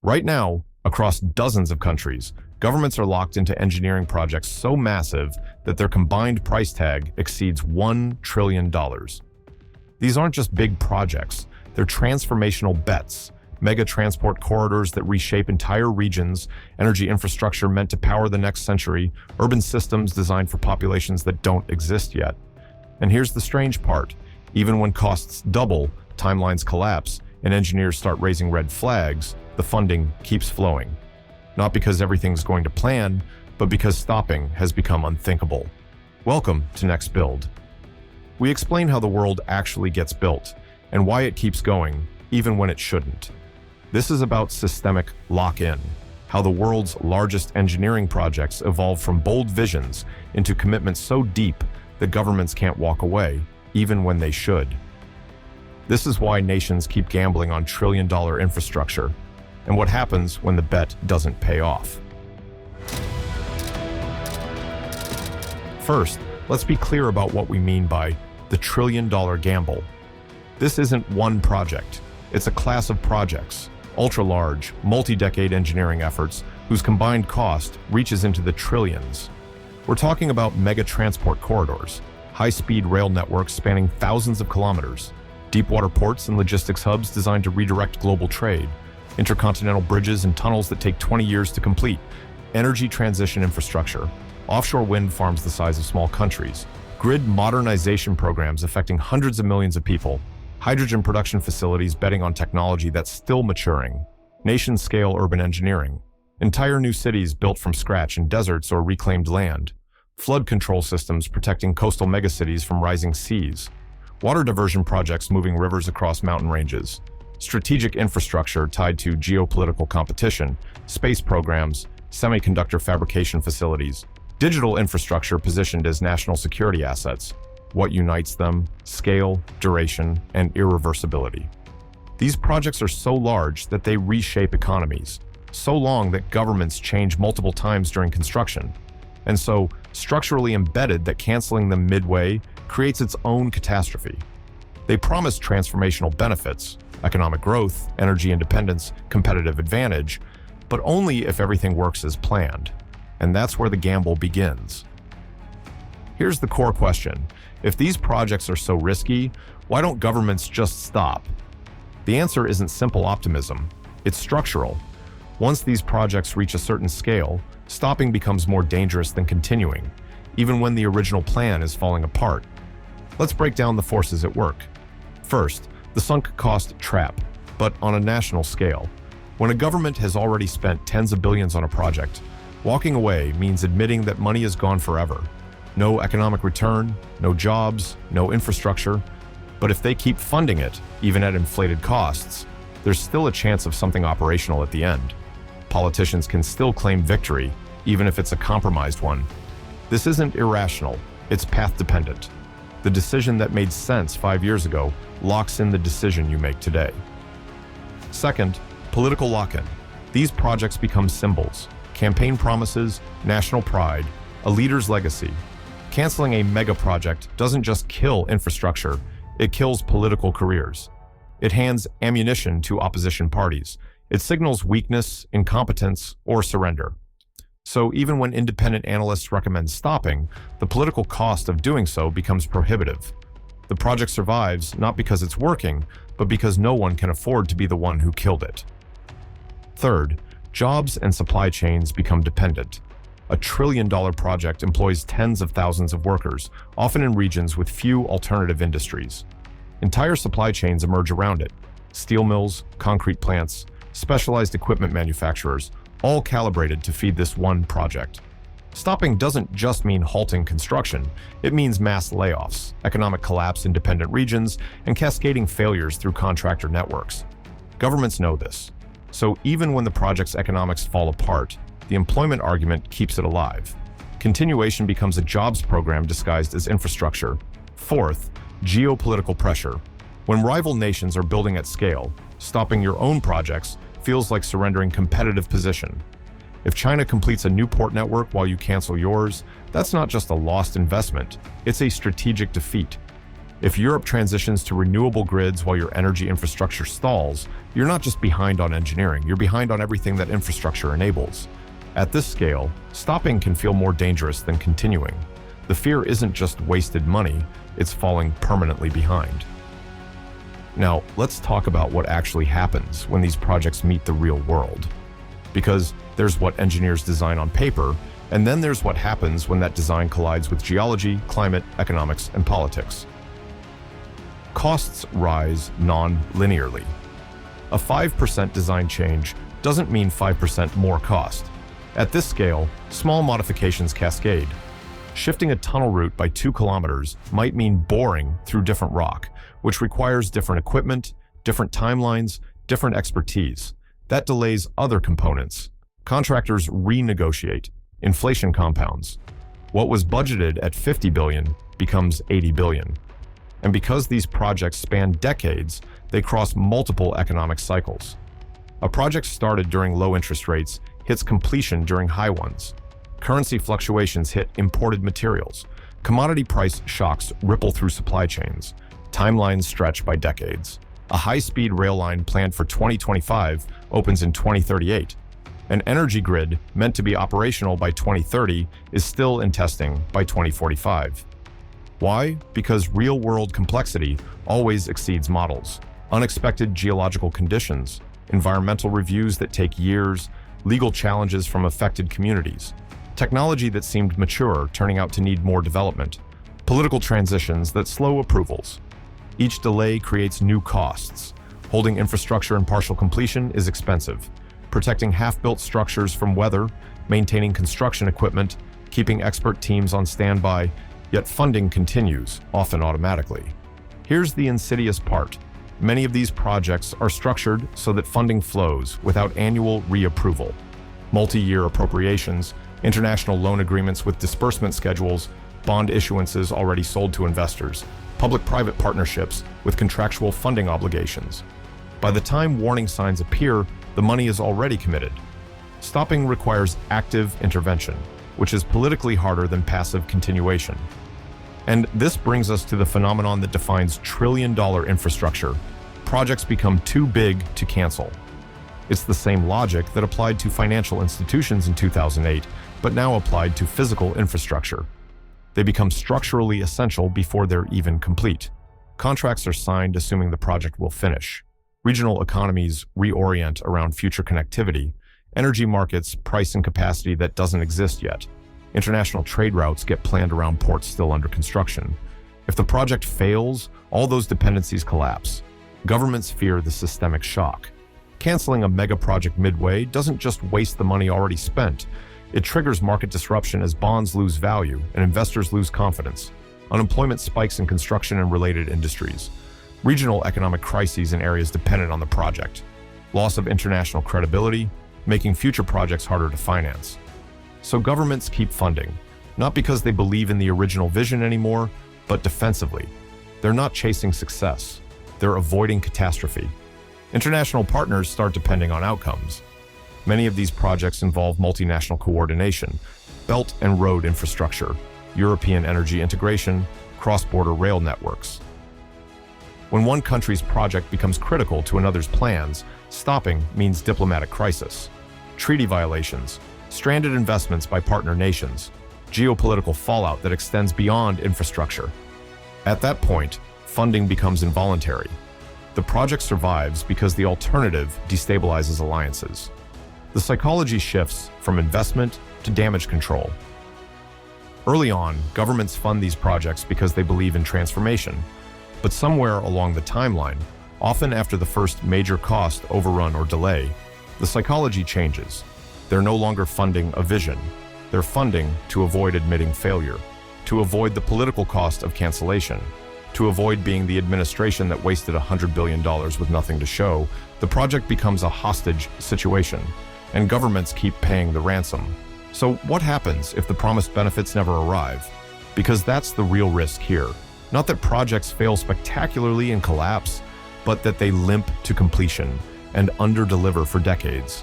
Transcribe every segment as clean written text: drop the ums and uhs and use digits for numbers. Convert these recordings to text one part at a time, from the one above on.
Right now, across dozens of countries, governments are locked into engineering projects so massive that their combined price tag exceeds $1 trillion. These aren't just big projects, they're transformational bets, mega transport corridors that reshape entire regions, energy infrastructure meant to power the next century, urban systems designed for populations that don't exist yet. And here's the strange part. Even when costs double, timelines collapse, and engineers start raising red flags, the funding keeps flowing. Not because everything's going to plan, but because stopping has become unthinkable. Welcome to Next Build. We explain how the world actually gets built and why it keeps going, even when it shouldn't. This is about systemic lock-in, how the world's largest engineering projects evolve from bold visions into commitments so deep that governments can't walk away, even when they should. This is why nations keep gambling on trillion-dollar infrastructure, and what happens when the bet doesn't pay off. First, let's be clear about what we mean by the trillion-dollar gamble. This isn't one project. It's a class of projects, ultra-large, multi-decade engineering efforts whose combined cost reaches into the trillions. We're talking about mega transport corridors, high-speed rail networks spanning thousands of kilometers, deep-water ports and logistics hubs designed to redirect global trade, intercontinental bridges and tunnels that take 20 years to complete, energy transition infrastructure, offshore wind farms the size of small countries, grid modernization programs affecting hundreds of millions of people, hydrogen production facilities betting on technology that's still maturing, nation-scale urban engineering, entire new cities built from scratch in deserts or reclaimed land, flood control systems protecting coastal megacities from rising seas, water diversion projects moving rivers across mountain ranges, strategic infrastructure tied to geopolitical competition, space programs, semiconductor fabrication facilities, digital infrastructure positioned as national security assets. What unites them? Scale, duration, and irreversibility. These projects are so large that they reshape economies, so long that governments change multiple times during construction, and so structurally embedded that canceling them midway creates its own catastrophe. They promise transformational benefits, economic growth, energy independence, competitive advantage, but only if everything works as planned. And that's where the gamble begins. Here's the core question. If these projects are so risky, why don't governments just stop? The answer isn't simple optimism. It's structural. Once these projects reach a certain scale, stopping becomes more dangerous than continuing, even when the original plan is falling apart. Let's break down the forces at work. First, the sunk cost trap, but on a national scale. When a government has already spent tens of billions on a project, walking away means admitting that money is gone forever. No economic return, no jobs, no infrastructure. But if they keep funding it, even at inflated costs, there's still a chance of something operational at the end. Politicians can still claim victory, even if it's a compromised one. This isn't irrational, it's path-dependent. The decision that made sense 5 years ago locks in the decision you make today. Second, political lock-in. These projects become symbols, campaign promises, national pride, a leader's legacy. Canceling a mega project doesn't just kill infrastructure, it kills political careers. It hands ammunition to opposition parties. It signals weakness, incompetence, or surrender. So even when independent analysts recommend stopping, the political cost of doing so becomes prohibitive. The project survives not because it's working, but because no one can afford to be the one who killed it. Third, jobs and supply chains become dependent. A trillion-dollar project employs tens of thousands of workers, often in regions with few alternative industries. Entire supply chains emerge around it. Steel mills, concrete plants, specialized equipment manufacturers, all calibrated to feed this one project. Stopping doesn't just mean halting construction, it means mass layoffs, economic collapse in dependent regions, and cascading failures through contractor networks. Governments know this. So even when the project's economics fall apart, the employment argument keeps it alive. Continuation becomes a jobs program disguised as infrastructure. Fourth, geopolitical pressure. When rival nations are building at scale, stopping your own projects feels like surrendering competitive position. If China completes a new port network while you cancel yours, that's not just a lost investment, it's a strategic defeat. If Europe transitions to renewable grids while your energy infrastructure stalls, you're not just behind on engineering, you're behind on everything that infrastructure enables. At this scale, stopping can feel more dangerous than continuing. The fear isn't just wasted money, it's falling permanently behind. Now, let's talk about what actually happens when these projects meet the real world. Because there's what engineers design on paper, and then there's what happens when that design collides with geology, climate, economics, and politics. Costs rise non-linearly. A 5% design change doesn't mean 5% more cost. At this scale, small modifications cascade. Shifting a tunnel route by 2 kilometers might mean boring through different rock, which requires different equipment, different timelines, different expertise. That delays other components. Contractors renegotiate. Inflation compounds. What was budgeted at 50 billion becomes 80 billion. And because these projects span decades, they cross multiple economic cycles. A project started during low interest rates hits completion during high ones. Currency fluctuations hit imported materials. Commodity price shocks ripple through supply chains. Timelines stretch by decades. A high-speed rail line planned for 2025 opens in 2038. An energy grid meant to be operational by 2030 is still in testing by 2045. Why? Because real-world complexity always exceeds models. Unexpected geological conditions, environmental reviews that take years, legal challenges from affected communities, technology that seemed mature turning out to need more development, political transitions that slow approvals. Each delay creates new costs. Holding infrastructure in partial completion is expensive. Protecting half-built structures from weather, maintaining construction equipment, keeping expert teams on standby, yet funding continues, often automatically. Here's the insidious part. Many of these projects are structured so that funding flows without annual reapproval. Multi-year appropriations, international loan agreements with disbursement schedules, bond issuances already sold to investors, public-private partnerships with contractual funding obligations. By the time warning signs appear, the money is already committed. Stopping requires active intervention, which is politically harder than passive continuation. And this brings us to the phenomenon that defines trillion-dollar infrastructure. Projects become too big to cancel. It's the same logic that applied to financial institutions in 2008, but now applied to physical infrastructure. They become structurally essential before they're even complete. Contracts are signed assuming the project will finish. Regional economies reorient around future connectivity. Energy markets price in capacity that doesn't exist yet. International trade routes get planned around ports still under construction. If the project fails, all those dependencies collapse. Governments fear the systemic shock. Canceling a mega project midway doesn't just waste the money already spent. It triggers market disruption as bonds lose value and investors lose confidence. Unemployment spikes in construction and related industries. Regional economic crises in areas dependent on the project. Loss of international credibility, making future projects harder to finance. So governments keep funding, not because they believe in the original vision anymore, but defensively. They're not chasing success. They're avoiding catastrophe. International partners start depending on outcomes. Many of these projects involve multinational coordination, belt and road infrastructure, European energy integration, cross-border rail networks. When one country's project becomes critical to another's plans, stopping means diplomatic crisis, treaty violations, stranded investments by partner nations, geopolitical fallout that extends beyond infrastructure. At that point, funding becomes involuntary. The project survives because the alternative destabilizes alliances. The psychology shifts from investment to damage control. Early on, governments fund these projects because they believe in transformation. But somewhere along the timeline, often after the first major cost overrun or delay, the psychology changes. They're no longer funding a vision. They're funding to avoid admitting failure, to avoid the political cost of cancellation, to avoid being the administration that wasted $100 billion with nothing to show. The project becomes a hostage situation, and governments keep paying the ransom. So what happens if the promised benefits never arrive? Because that's the real risk here. Not that projects fail spectacularly and collapse, but that they limp to completion and underdeliver for decades.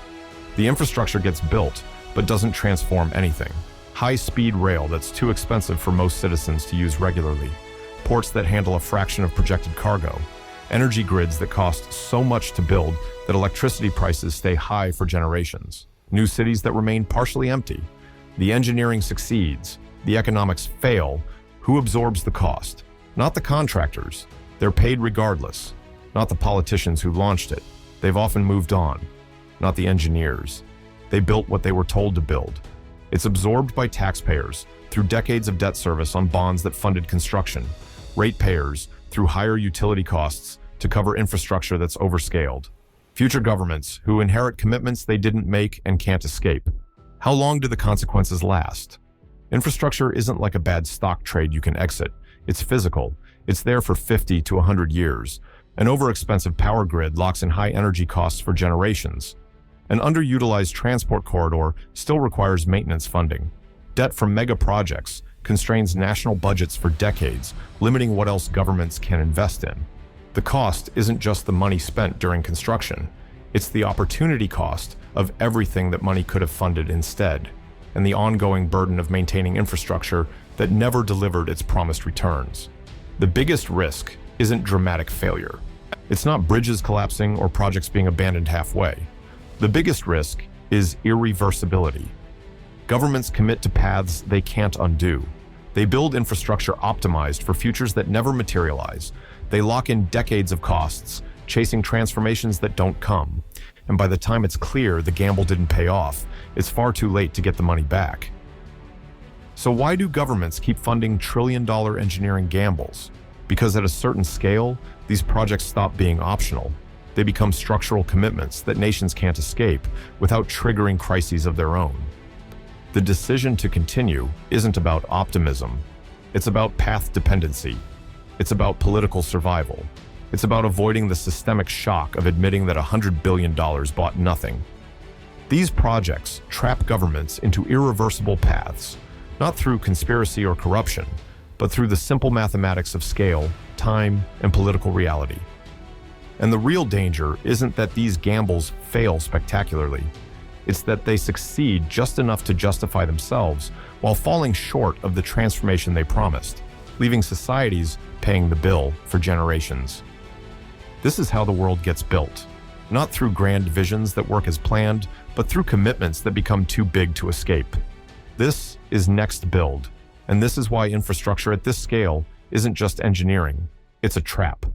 The infrastructure gets built, but doesn't transform anything. High-speed rail that's too expensive for most citizens to use regularly. ports that handle a fraction of projected cargo, energy grids that cost so much to build that electricity prices stay high for generations, new cities that remain partially empty. The engineering succeeds, the economics fail. Who absorbs the cost? Not the contractors. They're paid regardless. Not the politicians who launched it. They've often moved on. Not the engineers. They built what they were told to build. It's absorbed by taxpayers through decades of debt service on bonds that funded construction, ratepayers through higher utility costs to cover infrastructure that's overscaled, future governments who inherit commitments they didn't make and can't escape. How long do the consequences last? Infrastructure isn't like a bad stock trade you can exit. It's physical. It's there for 50 to 100 years. An overexpensive power grid locks in high energy costs for generations. An underutilized transport corridor still requires maintenance funding. Debt from megaprojects constrains national budgets for decades, limiting what else governments can invest in. The cost isn't just the money spent during construction. It's the opportunity cost of everything that money could have funded instead, and the ongoing burden of maintaining infrastructure that never delivered its promised returns. The biggest risk isn't dramatic failure. It's not bridges collapsing or projects being abandoned halfway. The biggest risk is irreversibility. Governments commit to paths they can't undo. They build infrastructure optimized for futures that never materialize. They lock in decades of costs, chasing transformations that don't come. And by the time it's clear the gamble didn't pay off, it's far too late to get the money back. So why do governments keep funding trillion-dollar engineering gambles? Because at a certain scale, these projects stop being optional. They become structural commitments that nations can't escape without triggering crises of their own. The decision to continue isn't about optimism. It's about path dependency. It's about political survival. It's about avoiding the systemic shock of admitting that $100 billion bought nothing. These projects trap governments into irreversible paths, not through conspiracy or corruption, but through the simple mathematics of scale, time, and political reality. And the real danger isn't that these gambles fail spectacularly. It's that they succeed just enough to justify themselves while falling short of the transformation they promised, leaving societies paying the bill for generations. This is how the world gets built, not through grand visions that work as planned, but through commitments that become too big to escape. This is next build, and this is why infrastructure at this scale isn't just engineering, it's a trap.